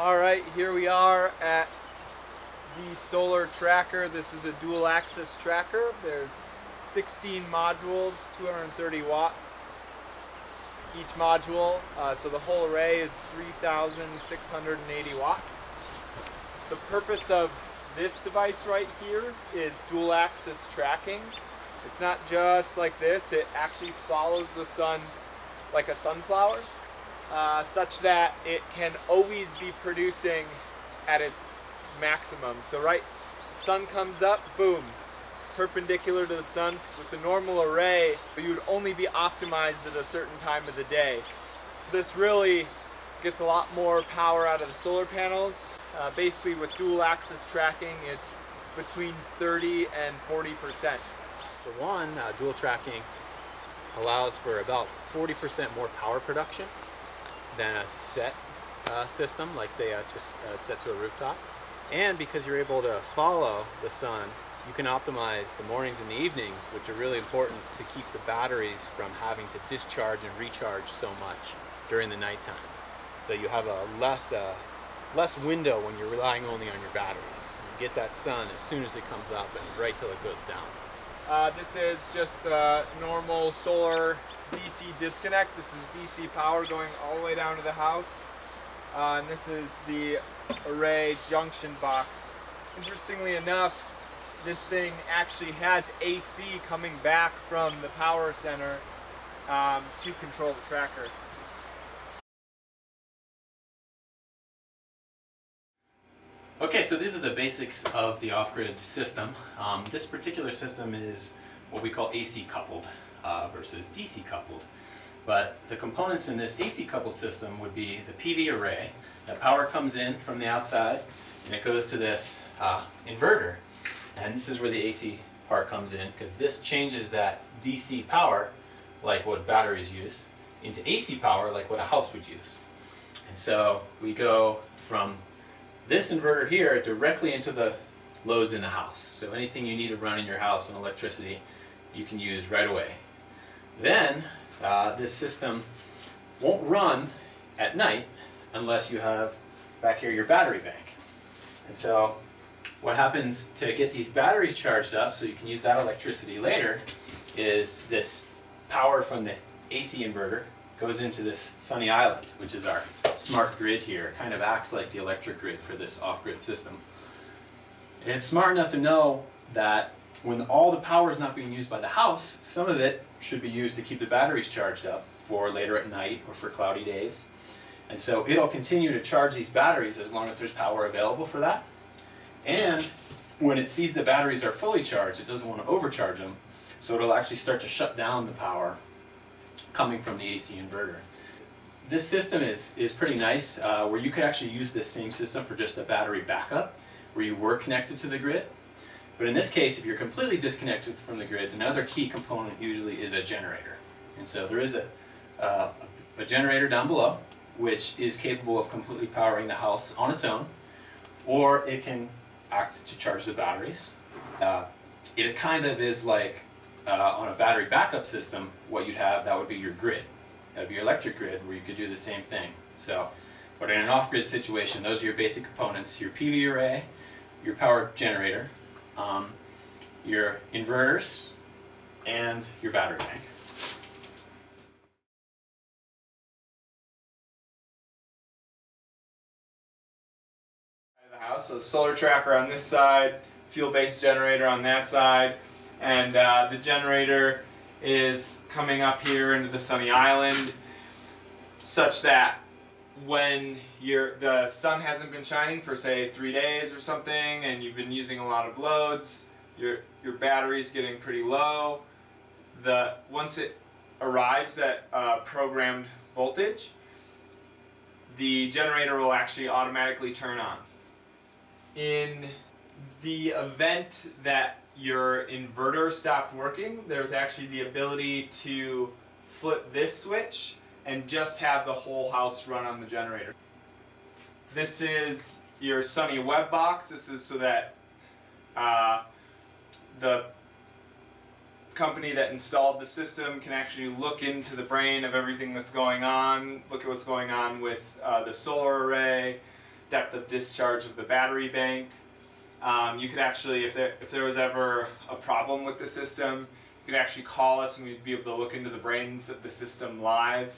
Alright, here we are at the solar tracker. This is a dual axis tracker. There's 16 modules, 230 watts each module. So the whole array is 3,680 watts. The purpose of this device right here is dual axis tracking. It's not just like this, it actually follows the sun like a sunflower. Such that it can always be producing at its maximum. So the sun comes up, boom, perpendicular to the sun. With the normal array, you would only be optimized at a certain time of the day. So this really gets a lot more power out of the solar panels. Basically with dual axis tracking, it's between 30 and 40%. For one, dual tracking allows for about 40% more power production than a set system, like say just set to a rooftop. And because you're able to follow the sun, you can optimize the mornings and the evenings, which are really important to keep the batteries from having to discharge and recharge so much during the nighttime. So you have a less window when you're relying only on your batteries. You get that sun as soon as it comes up and right till it goes down. This is just the normal solar DC disconnect. This is DC power going all the way down to the house. And this is the array junction box. Interestingly enough, this thing actually has AC coming back from the power center to control the tracker. Okay, so these are the basics of the off-grid system. This particular system is what we call AC coupled versus DC coupled. But the components in this AC coupled system would be the PV array. The power comes in from the outside and it goes to this inverter. And this is where the AC part comes in, because this changes that DC power, like what batteries use, into AC power, like what a house would use. And so we go from this inverter here directly into the loads in the house. So anything you need to run in your house on electricity, you can use right away. Then this system won't run at night unless you have back here your battery bank. And so what happens to get these batteries charged up so you can use that electricity later is this power from the AC inverter goes into this sunny island, which is our smart grid here. It kind of acts like the electric grid for this off-grid system. And it's smart enough to know that when all the power is not being used by the house, some of it should be used to keep the batteries charged up for later at night or for cloudy days. And so it'll continue to charge these batteries as long as there's power available for that. And when it sees the batteries are fully charged, it doesn't want to overcharge them, so it'll actually start to shut down the power coming from the AC inverter. This system is pretty nice, where you could actually use this same system for just a battery backup, where you were connected to the grid. But in this case, if you're completely disconnected from the grid, another key component usually is a generator. And so there is a generator down below, which is capable of completely powering the house on its own, or it can act to charge the batteries. It kind of is like on a battery backup system, what you'd have, that would be your grid. That would be your electric grid, where you could do the same thing. So, but in an off-grid situation, those are your basic components: your PV array, your power generator, your inverters, and your battery bank. The house, so solar tracker on this side, fuel-based generator on that side, and the generator is coming up here into the sunny island, such that when the sun hasn't been shining for say 3 days or something, and you've been using a lot of loads, your battery's getting pretty low. Once it arrives at programmed voltage, the generator will actually automatically turn on. In the event that your inverter stopped working, there's actually the ability to flip this switch and just have the whole house run on the generator. This is your Sunny web box. This is so that the company that installed the system can actually look into the brain of everything that's going on, look at what's going on with the solar array, depth of discharge of the battery bank. You could actually, if there was ever a problem with the system, you could actually call us and we'd be able to look into the brains of the system live